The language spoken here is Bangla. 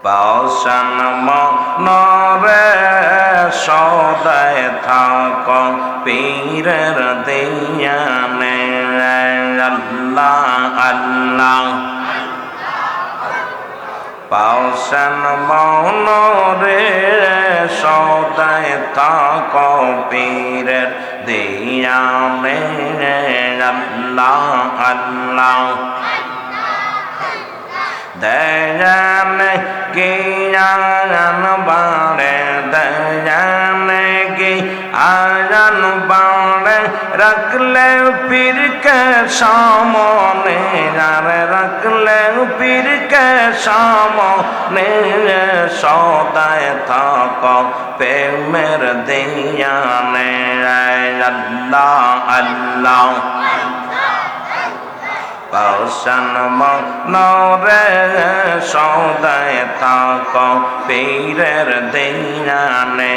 বাউসান মনরে সদায় থাক পীরের দিয়ানে আল্লাহ আল্লাহ বাউসান মনরে সদায় থাক পীরের দিয়ানে আল্লাহ আল্লাহ দয়ানে কি আয়ান বাড়ে দয়ানে কি আয়ান বাড়ে রাখলে পীরকে সামনে আর রাখলে পীরকে সামনে সদায় থাক প্রেমের দিয়ানে আল্লাহ আল্লাহ বাউসান মনরে সদায় থাক পীরের দিয়ানে